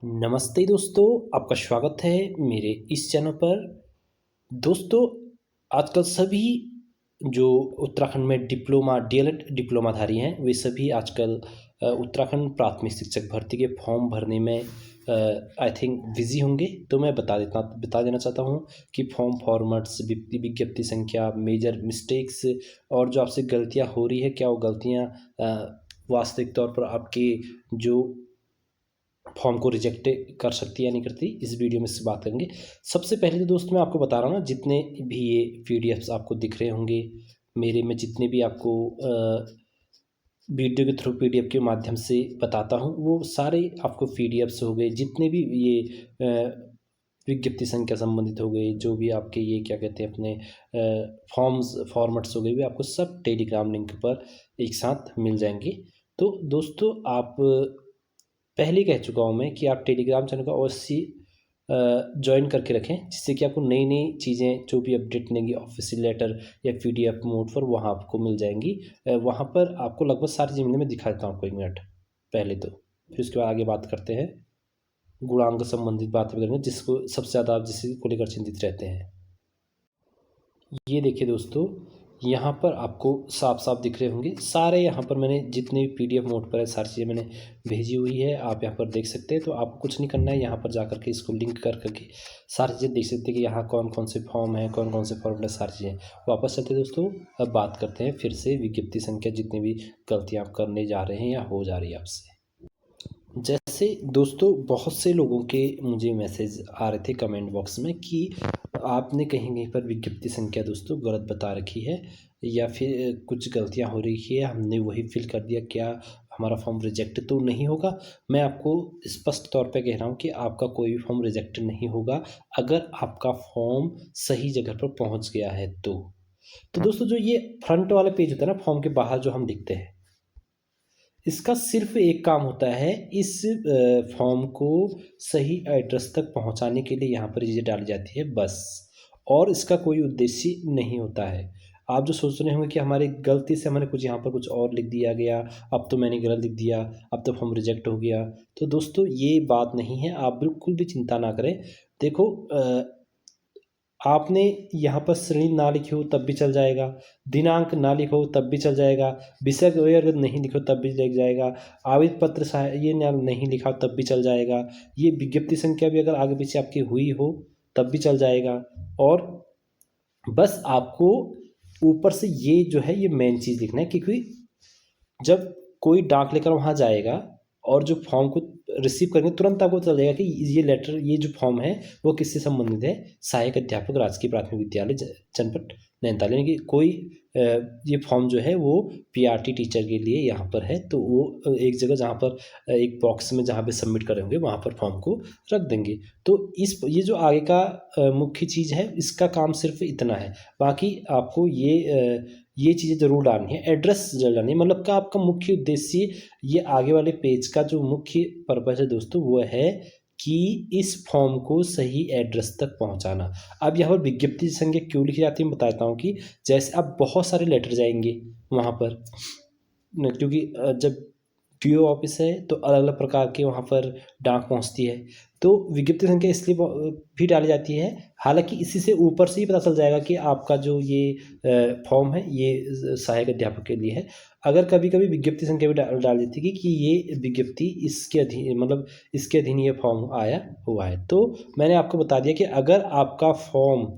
नमस्ते दोस्तों, आपका स्वागत है मेरे इस चैनल पर। दोस्तों, आजकल सभी जो उत्तराखंड में डिप्लोमा डीएलएड डिप्लोमाधारी हैं, वे सभी आजकल उत्तराखंड प्राथमिक शिक्षक भर्ती के फॉर्म भरने में आई थिंक बिज़ी होंगे। तो मैं बता देना चाहता हूँ कि फॉर्म फॉर्मेट्स, विज्ञप्ति संख्या, मेजर मिस्टेक्स और जो आपसे गलतियाँ हो रही है, क्या वो गलतियाँ वास्तविक तौर पर आपके जो फॉर्म को रिजेक्ट कर सकती है या नहीं करती, इस वीडियो में इससे बात करेंगे। सबसे पहले तो दोस्त मैं आपको बता रहा हूँ ना, जितने भी ये पीडीएफ्स आपको दिख रहे होंगे मेरे में, जितने भी आपको वीडियो के थ्रू पीडीएफ के माध्यम से बताता हूँ, वो सारे आपको पीडीएफ्स हो गए, जितने भी ये विज्ञप्ति संख्या संबंधित हो गए, जो भी आपके ये क्या कहते हैं अपने फॉर्म्स फॉर्मेट्स हो गए, वे आपको सब टेलीग्राम लिंक पर एक साथ मिल जाएंगे। तो दोस्तों, आप पहले कह चुका हूँ मैं कि आप टेलीग्राम चैनल को अवश्य ज्वाइन करके रखें, जिससे कि आपको नई नई चीज़ें जो भी अपडेट मिलेंगी ऑफिशियल लेटर या पीडीएफ मोड पर, वहाँ आपको मिल जाएंगी। वहाँ पर आपको लगभग सारी चीज़ें मैं दिखा देता हूँ आपको, 1 मिनट पहले तो, फिर उसके बाद आगे बात करते हैं। गुणांक संबंधित बात करेंगे, जिसको सबसे ज़्यादा आप जिसको लेकर चिंतित रहते हैं। ये देखिए दोस्तों, यहाँ पर आपको साफ साफ दिख रहे होंगे सारे, यहाँ पर मैंने जितने भी पीडीएफ मोड पर है सारी चीज़ें मैंने भेजी हुई है, आप यहाँ पर देख सकते हैं। तो आपको कुछ नहीं करना है, यहाँ पर जा करके इसको लिंक कर करके सारी चीज़ें देख सकते हैं कि यहाँ कौन कौन से फॉर्म हैं, कौन कौन से फॉर्म है, सारी चीज़ें। वापस चलते हैं दोस्तों, अब बात करते हैं फिर से विज्ञप्ति संख्या, जितनी भी गलतियाँ आप करने जा रहे हैं या हो जा रही है आपसे। जैसे दोस्तों, बहुत से लोगों के मुझे मैसेज आ रहे थे कमेंट बॉक्स में कि आपने कहीं कहीं पर विज्ञप्ति संख्या दोस्तों गलत बता रखी है, या फिर कुछ गलतियां हो रही है, हमने वही फिल कर दिया, क्या हमारा फॉर्म रिजेक्ट तो नहीं होगा। मैं आपको स्पष्ट तौर पे कह रहा हूँ कि आपका कोई भी फॉर्म रिजेक्ट नहीं होगा, अगर आपका फॉर्म सही जगह पर पहुँच गया है तो दोस्तों, जो ये फ्रंट वाला पेज होता है ना, फॉर्म के बाहर जो हम लिखते हैं, इसका सिर्फ एक काम होता है, इस फॉर्म को सही एड्रेस तक पहुंचाने के लिए यहाँ पर चीज़ें डाली जाती है बस, और इसका कोई उद्देश्य नहीं होता है। आप जो सोच रहे होंगे कि हमारी गलती से हमने कुछ यहाँ पर कुछ और लिख दिया गया, अब तो मैंने गलत लिख दिया, अब तो फॉर्म रिजेक्ट हो गया, तो दोस्तों ये बात नहीं है, आप बिल्कुल भी चिंता ना करें। देखो, आपने यहाँ पर श्रेणी ना लिखी हो तब भी चल जाएगा, दिनांक ना लिखो तब भी चल जाएगा, विषय अगर नहीं लिखो तब भी लग जाएगा, आवेदन पत्र ये नहीं लिखा हो तब भी चल जाएगा, ये विज्ञप्ति संख्या भी अगर आगे पीछे आपकी हुई हो तब भी चल जाएगा। और बस आपको ऊपर से ये जो है ये मेन चीज़ लिखना है, क्योंकि जब कोई डाक लेकर वहाँ जाएगा और जो फॉर्म को रिसीव करेंगे, तुरंत आपको चल जाएगा कि ये लेटर, ये जो फॉर्म है वो किससे संबंधित है। सहायक अध्यापक राजकीय प्राथमिक विद्यालय जनपद नैनीताल, यानी कि कोई ये फॉर्म जो है वो पीआरटी टीचर के लिए यहाँ पर है, तो वो एक जगह जहाँ पर एक बॉक्स में जहाँ पे सबमिट करे होंगे वहाँ पर फॉर्म को रख देंगे। तो ये जो आगे का मुख्य चीज़ है, इसका काम सिर्फ इतना है। बाकी आपको ये चीज़ें ज़रूर डालनी है, एड्रेस ज़रूर डालनी है, मतलब का आपका मुख्य उद्देश्य, ये आगे वाले पेज का जो मुख्य पर्पस है दोस्तों, वो है कि इस फॉर्म को सही एड्रेस तक पहुंचाना। अब यहाँ पर विज्ञप्ति संख्या क्यों लिखी जाती है, मैं बताता हूँ कि जैसे अब बहुत सारे लेटर जाएंगे वहाँ पर, क्योंकि जब पीओ ऑफिस है तो अलग अलग प्रकार के वहाँ पर डाक पहुँचती है, तो विज्ञप्ति संख्या इसलिए भी डाली जाती है। हालांकि इसी से ऊपर से ही पता चल जाएगा कि आपका जो ये फॉर्म है ये सहायक अध्यापक के लिए है। अगर कभी कभी विज्ञप्ति संख्या भी डाल देती है कि ये विज्ञप्ति इसके अधीन, मतलब इसके अधीन ये फॉर्म आया हुआ है। तो मैंने आपको बता दिया कि अगर आपका फॉर्म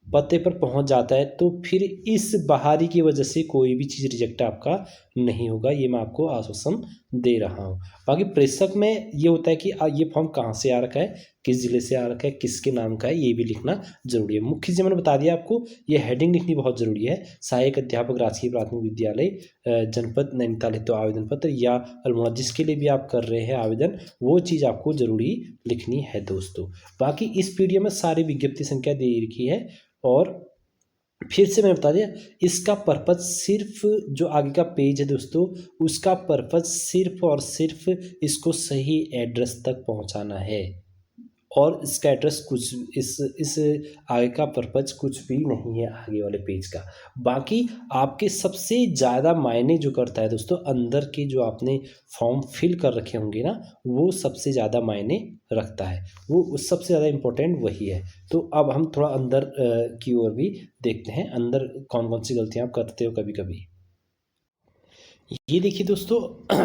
पते पर पहुंच जाता है तो फिर इस बहाली की वजह से कोई भी चीज़ रिजेक्ट आपका नहीं होगा, ये मैं आपको आश्वासन दे रहा हूँ। बाकी प्रेषक में ये होता है कि ये फॉर्म कहाँ से आ रखा है, किस ज़िले से आ रखा है, किसके नाम का है, ये भी लिखना जरूरी है। मुख्य चीज़ मैंने बता दिया आपको, ये हेडिंग लिखनी बहुत ज़रूरी है। सहायक अध्यापक राजकीय प्राथमिक विद्यालय जनपद नैनीताल हेतु आवेदन पत्र, या अल्मोड़ा जिसके लिए भी आप कर रहे हैं आवेदन, वो चीज़ आपको ज़रूरी लिखनी है दोस्तों। बाकी इस पीडीएफ में सारी विज्ञप्ति संख्या दे रखी है, और फिर से मैंने बता दिया, इसका पर्पज़ सिर्फ जो आगे का पेज है दोस्तों, उसका पर्पज़ सिर्फ और सिर्फ इसको सही एड्रेस तक पहुंचाना है। और इसका एड्रेस कुछ इस आगे का पर्पज कुछ भी नहीं है आगे वाले पेज का। बाकी आपके सबसे ज़्यादा मायने जो करता है दोस्तों, अंदर के जो आपने फॉर्म फिल कर रखे होंगे ना, वो सबसे ज़्यादा मायने रखता है, वो सबसे ज़्यादा इम्पोर्टेंट वही है। तो अब हम थोड़ा अंदर की ओर भी देखते हैं, अंदर कौन कौन सी गलतियाँ आप करते हो कभी कभी। ये देखिए दोस्तों,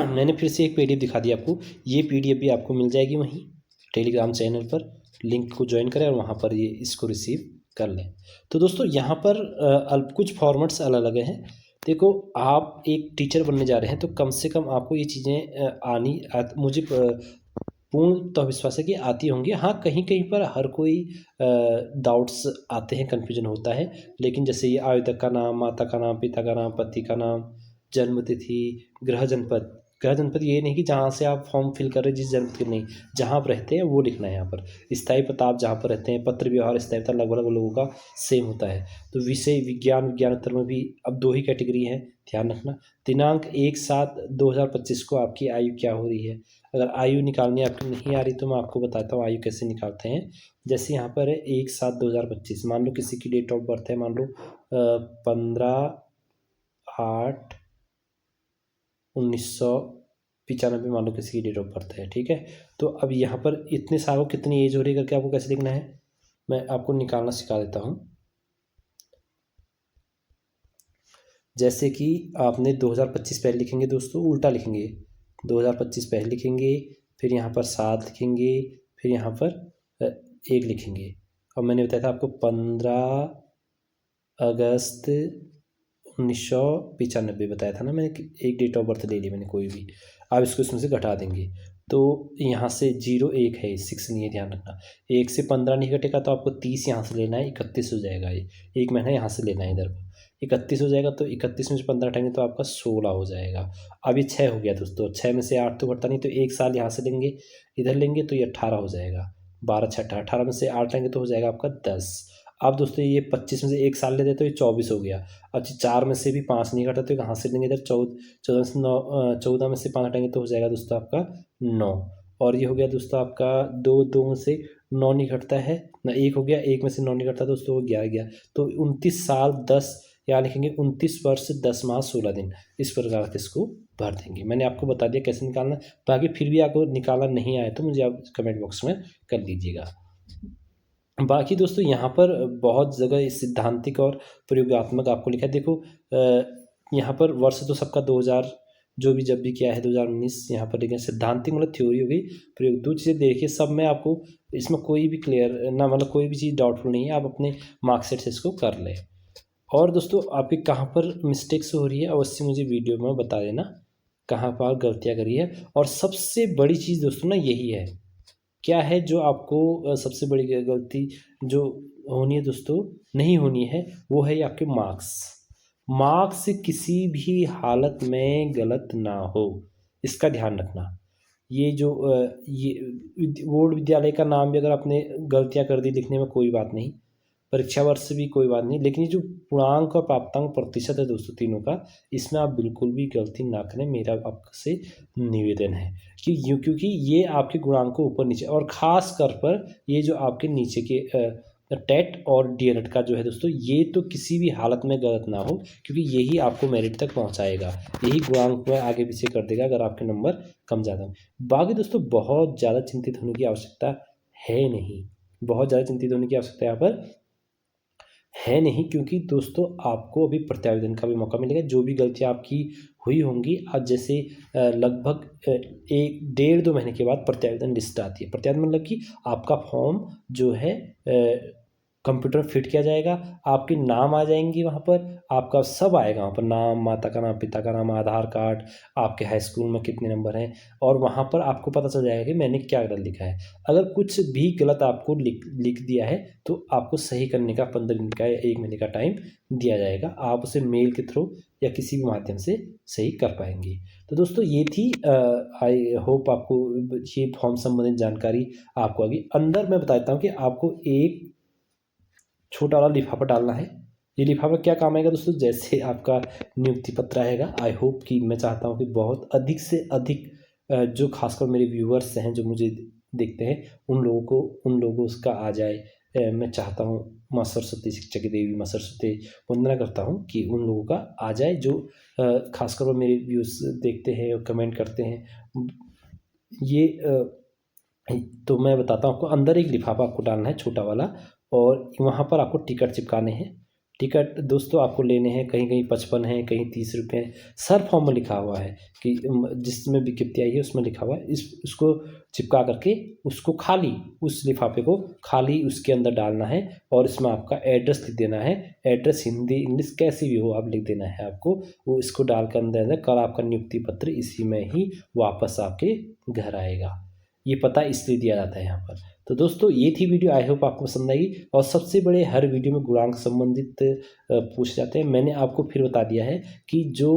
मैंने फिर से एक पीडीएफ दिखा दी आपको। ये पीडीएफ भी आपको मिल जाएगी वहीं टेलीग्राम चैनल पर, लिंक को ज्वाइन करें और वहाँ पर ये इसको रिसीव कर लें। तो दोस्तों यहाँ पर कुछ फॉर्मेट्स अलग अलग हैं। देखो, आप एक टीचर बनने जा रहे हैं तो कम से कम आपको ये चीज़ें मुझे पूर्ण तो विश्वास है कि आती होंगी। हाँ, कहीं कहीं पर हर कोई डाउट्स आते हैं, कन्फ्यूजन होता है। लेकिन जैसे ये आवेदक का नाम, माता का नाम, पिता का नाम, पति का नाम, जन्म तिथि, गृह जनपद। गृह जनपद ये नहीं कि जहाँ से आप फॉर्म फिल कर रहे हैं जिस जनपद के, नहीं, जहाँ आप रहते हैं वो लिखना है यहाँ पर। स्थायी पता आप जहाँ पर रहते हैं, पत्र व्यवहार स्थायी पता लगभग लोगों का सेम होता है। तो विषय विज्ञान, विज्ञानोत्तर में भी अब 2 ही कैटेगरी है, ध्यान रखना। दिनांक 1/7/2025 को आपकी आयु क्या हो रही है। अगर आयु निकालनी आपकी नहीं आ रही तो मैं आपको बताता हूँ आयु कैसे निकालते हैं। जैसे यहाँ पर है 1/7/2025, मान लो किसी की डेट ऑफ बर्थ है, मान लो 15/8/1995 मान लो किसी की डेट ऑफ बर्थ है, ठीक है। तो अब यहाँ पर इतने सालों कितनी एज हो रही है करके आपको कैसे लिखना है, मैं आपको निकालना सिखा देता हूँ। जैसे कि आपने 2025 पहले लिखेंगे दोस्तों, उल्टा लिखेंगे, 2025 पहले लिखेंगे, फिर यहाँ पर 7 लिखेंगे, फिर यहाँ पर 1 लिखेंगे। और मैंने बताया था आपको 15 अगस्त 1995 बताया था ना मैंने, एक डेट ऑफ बर्थ ले ली मैंने कोई भी। आप इसको इसमें से घटा देंगे तो यहाँ से 0 1 है, 6 नहीं है, ध्यान रखना। 1 से 15 नहीं घटेगा तो आपको 30 यहाँ से लेना है, 31 हो जाएगा। ये 1 महीना यहाँ से लेना है इधर को, 31 हो जाएगा। तो 31 में से 15 हटाएंगे तो आपका 16 हो जाएगा। अब ये 6 हो गया दोस्तों, 6 में से 8 तो घटता नहीं, तो 1 साल यहाँ से लेंगे, इधर लेंगे तो ये 18 हो जाएगा। 12 6 18, 18 में से 8 लेंगे तो हो जाएगा आपका 10। अब दोस्तों ये 25 में से 1 साल ले देते तो ये 24 हो गया। अब 4 में से भी 5 नहीं घटा तो कहाँ से लेंगे, इधर 14 में से 9, 14 में से 5 हटाएंगे तो हो जाएगा दोस्तों आपका 9। और ये हो गया दोस्तों आपका 2 में से 9 नहीं घटता है ना, 1 हो गया, 1 में से 9 नहीं घटता दोस्तों, वो 11 गया। तो 29 साल 10, यहाँ लिखेंगे 29 वर्ष 10 माह 16 दिन, इस प्रकार से इसको भर देंगे। मैंने आपको बता दिया कैसे निकालना। बाकी फिर भी आपको निकालना नहीं आए तो मुझे आप कमेंट बॉक्स में कर लीजिएगा। बाकी दोस्तों यहाँ पर बहुत जगह सिद्धांतिक और प्रयोगात्मक आपको लिखा है। देखो यहाँ पर वर्ष तो सबका 2000 जो भी जब भी किया है 2019 यहाँ पर लिखे। सिद्धांतिक मतलब थ्योरी हो गई, प्रयोग 2 चीज़ें देखिए, सब में आपको इसमें कोई भी क्लियर ना, मतलब कोई भी चीज़ डाउटफुल नहीं है, आप अपने मार्कशीट से इसको कर लें। और दोस्तों आपकी कहाँ पर मिस्टेक्स हो रही है अवश्य मुझे वीडियो में बता देना, कहाँ पर गलतियाँ करी है। और सबसे बड़ी चीज़ दोस्तों ना यही है, क्या है जो आपको सबसे बड़ी गलती जो होनी है दोस्तों, नहीं होनी है, वो है आपके मार्क्स। मार्क्स किसी भी हालत में गलत ना हो, इसका ध्यान रखना। ये जो ये बोर्ड विद्यालय का नाम भी अगर आपने गलतियां कर दी लिखने में कोई बात नहीं, परीक्षा वर्ष भी कोई बात नहीं, लेकिन ये जो पूर्णांक और प्राप्तांक प्रतिशत है दोस्तों तीनों का, इसमें आप बिल्कुल भी गलती ना करें, मेरा आपसे निवेदन है कि क्योंकि ये आपके गुणांक को ऊपर नीचे, और ख़ास कर पर ये जो आपके नीचे के टेट और डीएलएड का जो है दोस्तों, ये तो किसी भी हालत में गलत ना हो, क्योंकि यही आपको मेरिट तक पहुंचाएगा, यही गुणांक में आगे पीछे कर देगा अगर आपके नंबर कम ज़्यादा। बाकी दोस्तों बहुत ज़्यादा चिंतित होने की आवश्यकता है नहीं, बहुत ज़्यादा चिंतित होने की आवश्यकता यहाँ पर है नहीं, क्योंकि दोस्तों आपको अभी प्रत्यावेदन का भी मौका मिलेगा। जो भी गलतियाँ आपकी हुई होंगी, आज जैसे लगभग 1 डेढ़ 2 महीने के बाद प्रत्यावेदन लिस्ट आती है। प्रत्यावेदन मतलब कि आपका फॉर्म जो है कंप्यूटर में फिट किया जाएगा, आपके नाम आ जाएंगे वहाँ पर, आपका सब आएगा वहाँ पर, नाम, माता का नाम, पिता का नाम, आधार कार्ड, आपके हाई स्कूल में कितने नंबर हैं, और वहाँ पर आपको पता चल जाएगा कि मैंने क्या गलत लिखा है। अगर कुछ भी गलत आपको लिख दिया है तो आपको सही करने का 15 दिन का या 1 महीने का टाइम दिया जाएगा, आप उसे मेल के थ्रू या किसी भी माध्यम से सही कर पाएंगे। तो दोस्तों ये थी, आई होप आपको ये फॉर्म संबंधित जानकारी आपको आ गई। अंदर मैं बता देता हूँ कि आपको एक छोटा वाला लिफाफा डालना है। ये लिफाफा क्या काम आएगा दोस्तों, जैसे आपका नियुक्ति पत्र आएगा, आई होप कि मैं चाहता हूँ कि बहुत अधिक से अधिक जो खासकर मेरे व्यूअर्स हैं जो मुझे देखते हैं उन लोगों को उसका आ जाए। मैं चाहता हूँ माँ सरस्वती शिक्षा की देवी माँ सरस्वती वंदना करता हूँ कि उन लोगों का आ जाए जो खासकर वो मेरे व्यूज़ देखते हैं और कमेंट करते हैं। ये तो मैं बताता हूँ आपको, अंदर एक लिफाफा आपको डालना है छोटा वाला, और वहाँ पर आपको टिकट चिपकाने हैं। टिकट दोस्तों आपको लेने हैं, कहीं कहीं 55 है, कहीं 30 रुपये हैं। सर फॉर्म में लिखा हुआ है कि जिसमें विज्ञप्ति आई है उसमें लिखा हुआ है। उसको चिपका करके उसको खाली उस लिफाफे को खाली उसके अंदर डालना है, और इसमें आपका एड्रेस लिख देना है। एड्रेस हिंदी इंग्लिश कैसी भी हो आप लिख देना है आपको। वो इसको डाल कर अंदर कल आपका नियुक्ति पत्र इसी में ही वापस आपके घर आएगा। ये पता इसलिए दिया जाता है यहाँ पर। तो दोस्तों ये थी वीडियो, आई होप आपको पसंद आई। और सबसे बड़े हर वीडियो में गुणांक संबंधित पूछ जाते हैं। मैंने आपको फिर बता दिया है कि जो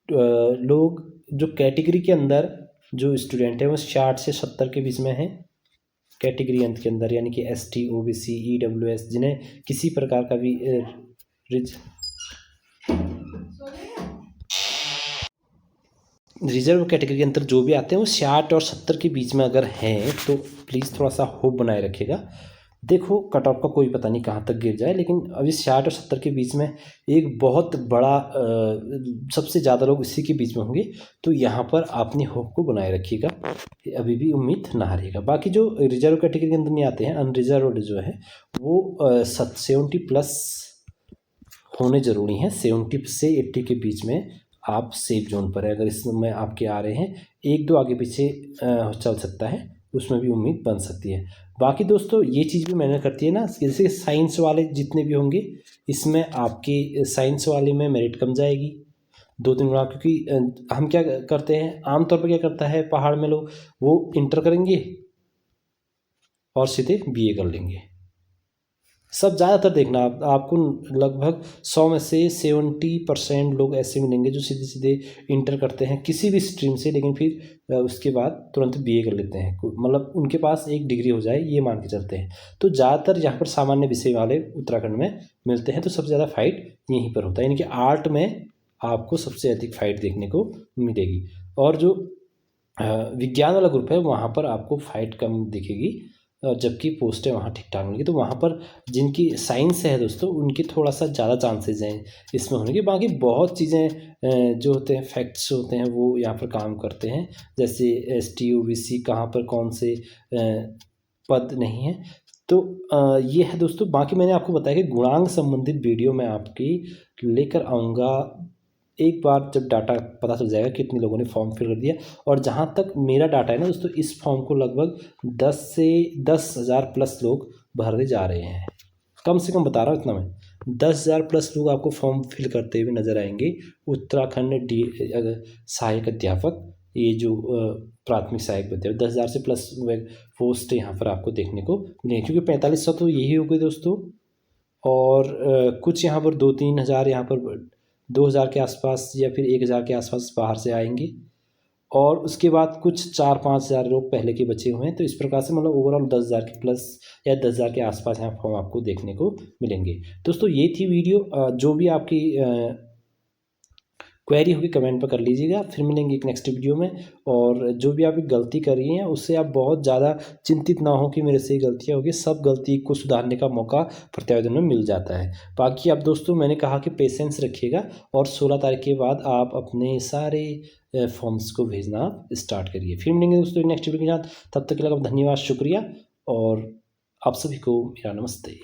लोग जो कैटेगरी के अंदर जो स्टूडेंट है वो 60 से 70 के बीच में है कैटेगरी अंत के अंदर, यानी कि ST OBC EWS, जिन्हें किसी प्रकार का भी रिजर्व कैटेगरी के अंदर जो भी आते हैं वो 60 और 70 के बीच में अगर हैं तो प्लीज़ थोड़ा सा होप बनाए रखिएगा। देखो कट ऑफ का कोई पता नहीं कहाँ तक गिर जाए, लेकिन अभी 60 और 70 के बीच में एक बहुत बड़ा सबसे ज़्यादा लोग इसी के बीच में होंगे। तो यहाँ पर अपनी होप को बनाए रखिएगा, अभी भी उम्मीद ना हारिएगा। बाकी जो रिजर्व कैटेगरी के अंदर नहीं आते हैं, अनरिजर्व जो है वो 70 प्लस होने ज़रूरी हैं। 70 से 80 के बीच में आप सेफ जोन पर है। अगर इसमें आपके आ रहे हैं, एक दो आगे पीछे चल सकता है, उसमें भी उम्मीद बन सकती है। बाकी दोस्तों ये चीज़ भी मैंने करती है ना, जैसे साइंस वाले जितने भी होंगे इसमें आपके साइंस वाले में मेरिट कम जाएगी 2-3 गुना, क्योंकि हम क्या करते हैं आमतौर पर, क्या करता है पहाड़ में लोग, वो इंटर करेंगे और सीधे BA कर लेंगे। सब ज़्यादातर देखना आपको लगभग 100 में से 70% लोग ऐसे मिलेंगे जो सीधे सीधे इंटर करते हैं किसी भी स्ट्रीम से, लेकिन फिर उसके बाद तुरंत BA कर लेते हैं। मतलब उनके पास एक डिग्री हो जाए ये मान के चलते हैं। तो ज़्यादातर यहाँ पर सामान्य विषय वाले उत्तराखंड में मिलते हैं, तो सबसे ज़्यादा फाइट यहीं पर होता है। यानी कि आर्ट में आपको सबसे अधिक फाइट देखने को मिलेगी, और जो विज्ञान वाला ग्रुप है वहाँ पर आपको फाइट कम दिखेगी, जबकि पोस्टें वहाँ ठीक ठाक मिलेगी। तो वहाँ पर जिनकी साइंस है दोस्तों उनके थोड़ा सा ज़्यादा चांसेस हैं इसमें होने के। बाकी बहुत चीज़ें जो होते हैं फैक्ट्स होते हैं वो यहाँ पर काम करते हैं, जैसे ST OBC कहाँ पर कौन से पद नहीं है। तो ये है दोस्तों। बाकी मैंने आपको बताया कि गुणांक संबंधित वीडियो मैं आपकी लेकर आऊँगा एक बार जब डाटा पता चल जाएगा कितने लोगों ने फॉर्म फिल कर दिया। और जहाँ तक मेरा डाटा है ना दोस्तों, इस फॉर्म को लगभग 10 से 10,000 प्लस लोग भरने जा रहे हैं। कम से कम बता रहा हूँ इतना मैं, 10,000 प्लस लोग आपको फॉर्म फिल करते हुए नज़र आएंगे। उत्तराखंड सहायक अध्यापक, ये जो प्राथमिक सहायक अध्यापक 10,000 से प्लस पोस्ट यहाँ पर आपको देखने को मिलेंगे, क्योंकि 4500 तो यही हो गए दोस्तों। और कुछ यहाँ पर 2-3 हज़ार, यहाँ पर 2,000 के आसपास या फिर 1,000 के आसपास बाहर से आएंगे, और उसके बाद कुछ 4-5 हज़ार लोग पहले के बचे हुए हैं। तो इस प्रकार से मतलब ओवरऑल 10,000 के प्लस या 10,000 के आसपास यहाँ फॉर्म आपको देखने को मिलेंगे। दोस्तों ये थी वीडियो, जो भी आपकी क्वेरी होगी कमेंट पर कर लीजिएगा। फिर मिलेंगे एक नेक्स्ट वीडियो में। और जो भी आप गलती कर रही हैं उससे आप बहुत ज़्यादा चिंतित ना हो कि मेरे से गलतियाँ होगी, सब गलती को सुधारने का मौका प्रत्यावेदन में मिल जाता है। बाकी आप दोस्तों मैंने कहा कि पेशेंस रखिएगा, और 16 तारीख के बाद आप अपने सारे फॉर्म्स को भेजना स्टार्ट करिए। फिर मिलेंगे दोस्तों नेक्स्ट वीडियो के साथ, तब तक के लिए धन्यवाद, शुक्रिया, और आप सभी को मेरा नमस्ते।